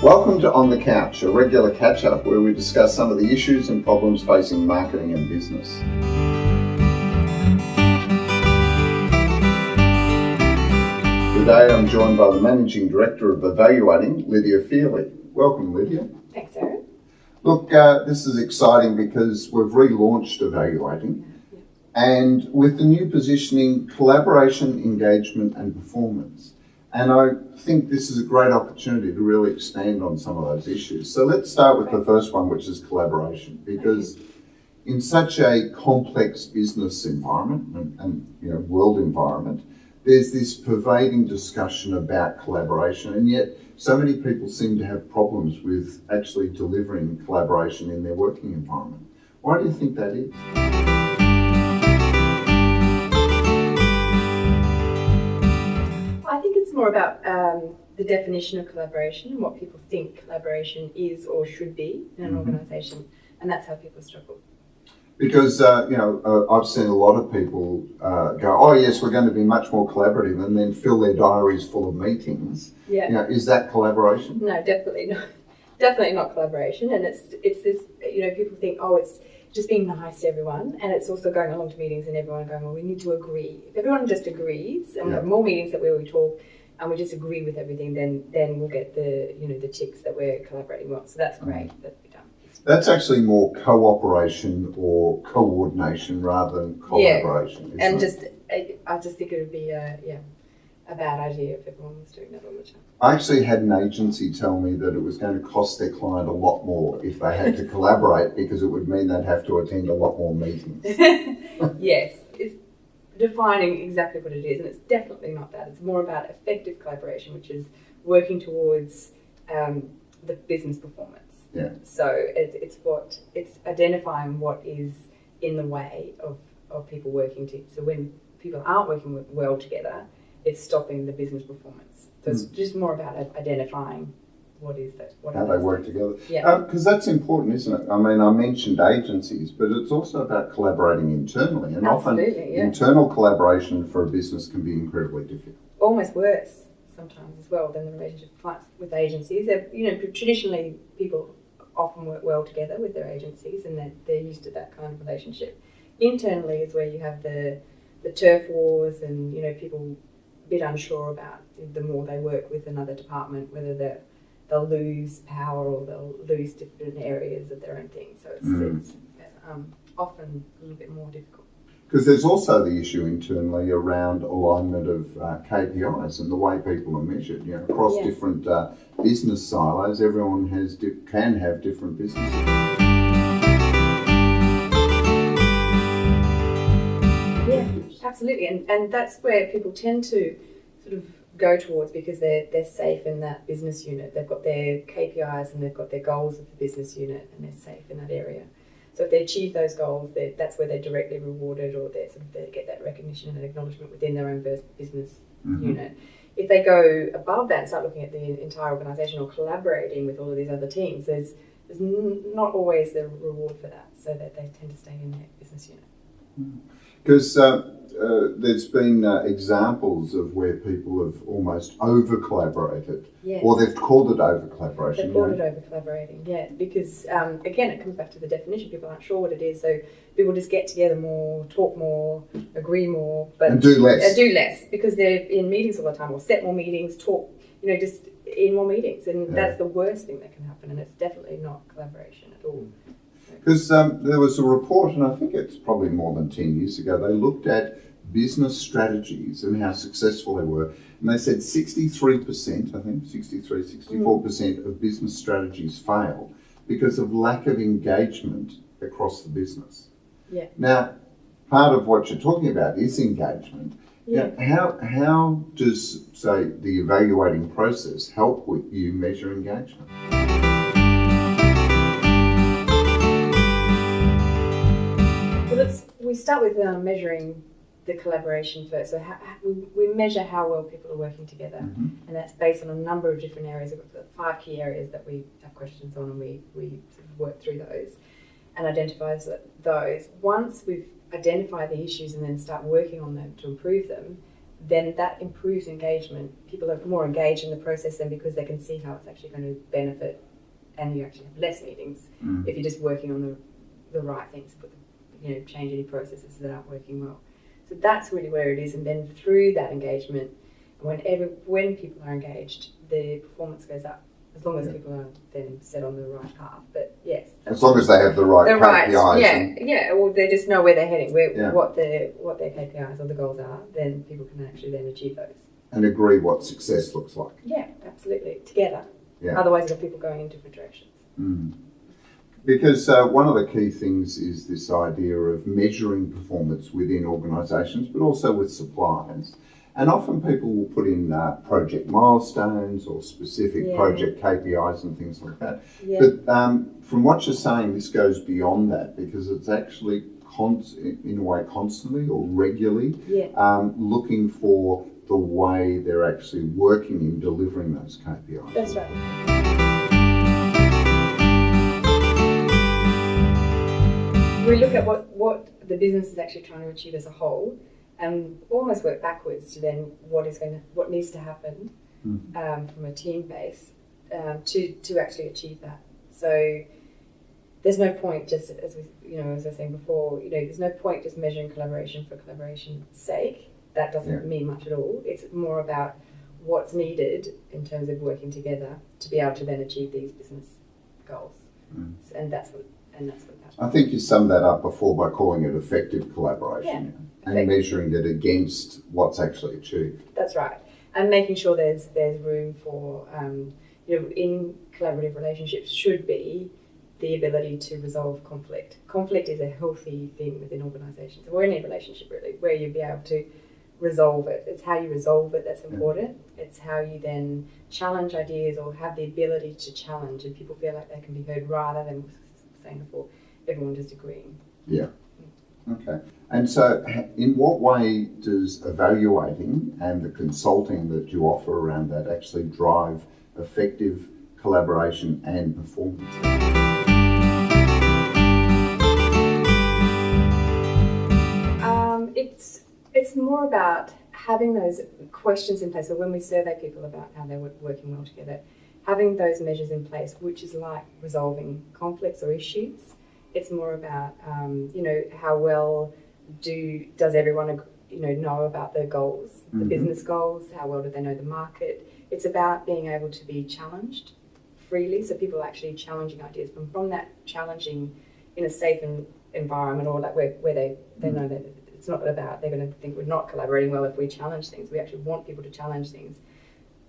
Welcome to On the Couch, a regular catch-up where we discuss some of the issues and problems facing marketing and business. Today I'm joined by the Managing Director of Evaluating, Lydia Feely. Welcome, Lydia. Thanks, Aaron. Look, this is exciting because we've relaunched Evaluating, and with the new positioning, collaboration, engagement and performance. And I think this is a great opportunity to really expand on some of those issues. So let's start with the first one, which is collaboration, because in such a complex business environment and world environment, there's this pervading discussion about collaboration, and yet so many people seem to have problems with actually delivering collaboration in their working environment. Why do you think that is? I think it's more about the definition of collaboration and what people think collaboration is or should be in an organisation, and that's how people struggle. Because, I've seen a lot of people go, oh yes, we're going to be much more collaborative, and then fill their diaries full of meetings. Yeah. Is that collaboration? No, definitely not. Definitely not collaboration. And it's this, people think, oh, it's just being nice to everyone, and it's also going along to meetings and everyone going, well, we need to agree. If everyone just agrees, and we have more meetings that where we talk and we just agree with everything, then we'll get the ticks that we're collaborating well. So that's great. That'll be done. That's actually more cooperation or coordination rather than collaboration. Yeah. And I just think it would be a bad idea if everyone was doing that all the time. I actually had an agency tell me that it was going to cost their client a lot more if they had to collaborate, because it would mean they'd have to attend a lot more meetings. Yes, it's defining exactly what it is, and it's definitely not that. It's more about effective collaboration, which is working towards the business performance. Yeah. So it's identifying what is in the way of people working together. So when people aren't working well together, it's stopping the business performance. So it's just more about identifying what is that. How they work together. Yeah. Because that's important, isn't it? I mean, I mentioned agencies, but it's also about collaborating internally. And often internal collaboration for a business can be incredibly difficult. Almost worse sometimes as well than the relationship with agencies. Traditionally people often work well together with their agencies, and they're used to that kind of relationship. Internally is where you have the turf wars, and people a bit unsure about the more they work with another department, whether they'll lose power or they'll lose different areas of their own thing. So it's often a little bit more difficult. Because there's also the issue internally around alignment of KPIs and the way people are measured. Across different business silos, everyone can have different businesses. Yeah, absolutely, and that's where people tend to sort of go towards, because they're safe in that business unit. They've got their KPIs and they've got their goals of the business unit, and they're safe in that area. So if they achieve those goals, that's where they're directly rewarded, or they get that recognition and acknowledgement within their own business unit. If they go above that and start looking at the entire organisation or collaborating with all of these other teams, there's not always the reward for that, so that they tend to stay in their business unit. Because there's been examples of where people have almost over-collaborated, or they've called it over-collaboration. They've called it over-collaborating, because, again, it comes back to the definition. People aren't sure what it is, so people just get together more, talk more, agree more. And do less. And do less, because they're in meetings all the time, or set more meetings, talk, just in more meetings. And that's the worst thing that can happen, and it's definitely not collaboration at all. Because there was a report, and I think it's probably more than 10 years ago, they looked at business strategies and how successful they were. And they said 63%, I think, 64% of business strategies fail because of lack of engagement across the business. Yeah. Now, part of what you're talking about is engagement. Yeah. How does, say, the evaluating process help with you measure engagement? We start with measuring the collaboration first. So we measure how well people are working together, and that's based on a number of different areas. We've got 5 key areas that we have questions on, and we sort of work through those and identify those. Once we've identified the issues and then start working on them to improve them, then that improves engagement. People are more engaged in the process then because they can see how it's actually going to benefit, and you actually have less meetings if you're just working on the right things, but change any processes that aren't working well. So that's really where it is, and then through that engagement, when people are engaged, the performance goes up. As long as people are then set on the right path, but yes. As long as they have the right KPIs. Or they just know where they're heading, what their KPIs or the goals are, then people can actually then achieve those. And agree what success looks like. Yeah, absolutely. Together. Yeah. Otherwise, you've got people going in different directions. Because one of the key things is this idea of measuring performance within organisations, but also with suppliers. And often people will put in project milestones or specific project KPIs and things like that. Yeah. But from what you're saying, this goes beyond that, because it's actually in a way constantly or regularly looking for the way they're actually working in delivering those KPIs. That's right. We look at what the business is actually trying to achieve as a whole, and almost work backwards to then what needs to happen from a team base to actually achieve that. So there's no point, just as I was saying before, there's no point just measuring collaboration for collaboration's sake. That doesn't mean much at all. It's more about what's needed in terms of working together to be able to then achieve these business goals, and that's what. I think you summed that up before by calling it effective collaboration and measuring it against what's actually achieved. That's right, and making sure there's room for in collaborative relationships should be the ability to resolve conflict. Conflict is a healthy thing within organisations or any relationship really, where you'll be able to resolve it. It's how you resolve it that's important. It's how you then challenge ideas or have the ability to challenge, and people feel like they can be heard rather than saying before, everyone just agreeing. Yeah. Okay. And so in what way does evaluating and the consulting that you offer around that actually drive effective collaboration and performance? It's more about having those questions in place. So when we survey people about how they're working well together, having those measures in place, which is like resolving conflicts or issues. It's more about, how well does everyone, know about the goals, the business goals, how well do they know the market. It's about being able to be challenged freely, so people are actually challenging ideas. From that challenging in a safe environment, or like where they know that it's not about, they're going to think we're not collaborating well if we challenge things. We actually want people to challenge things.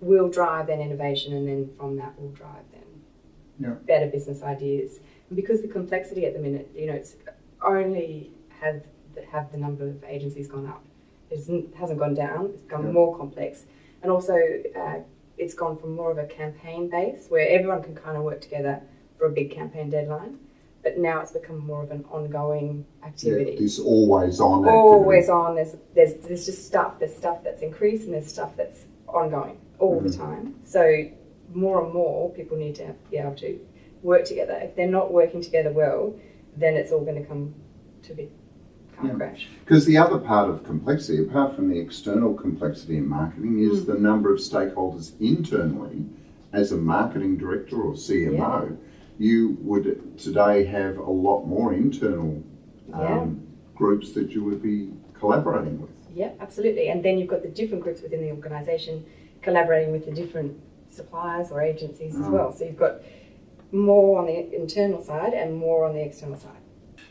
Will drive then innovation, and then from that will drive then better business ideas. And because the complexity at the minute, it's only have the number of agencies gone up. It hasn't gone down. It's become more complex, and also it's gone from more of a campaign base where everyone can kind of work together for a big campaign deadline. But now it's become more of an ongoing activity. Yeah, this always on activity. Always on. There's just stuff. There's stuff that's increased, and there's stuff that's ongoing all the time. So more and more people need to be able to work together. If they're not working together well, then it's all going to come to a crash. Because the other part of complexity, apart from the external complexity in marketing, is the number of stakeholders internally. As a marketing director or CMO, you would today have a lot more internal groups that you would be collaborating with. Yeah, absolutely. And then you've got the different groups within the organisation collaborating with the different suppliers or agencies as well. So you've got more on the internal side and more on the external side.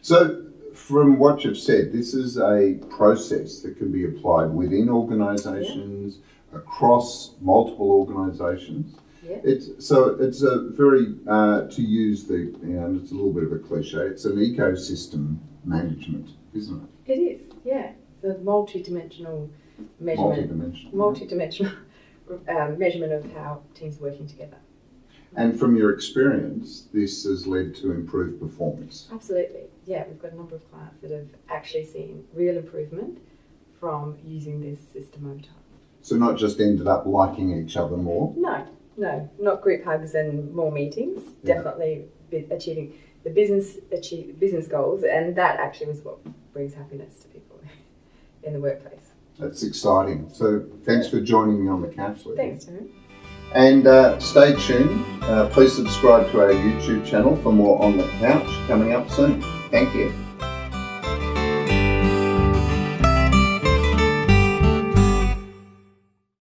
So from what you've said, this is a process that can be applied within organisations, across multiple organisations. Yeah. It's a very, to use it's a little bit of a cliche, it's an ecosystem management, isn't it? It is, yeah. It's a multi-dimensional measurement. Multi-dimensional measurement of how teams are working together. And from your experience, this has led to improved performance? Absolutely, yeah. We've got a number of clients that have actually seen real improvement from using this system over time. So not just ended up liking each other more? No, not group hugs and more meetings. Definitely achieving the business goals, and that actually was what brings happiness to people in the workplace. That's exciting. So thanks for joining me on the couch, Lydia. Thanks, Tony. And stay tuned. Please subscribe to our YouTube channel for more On the Couch coming up soon. Thank you.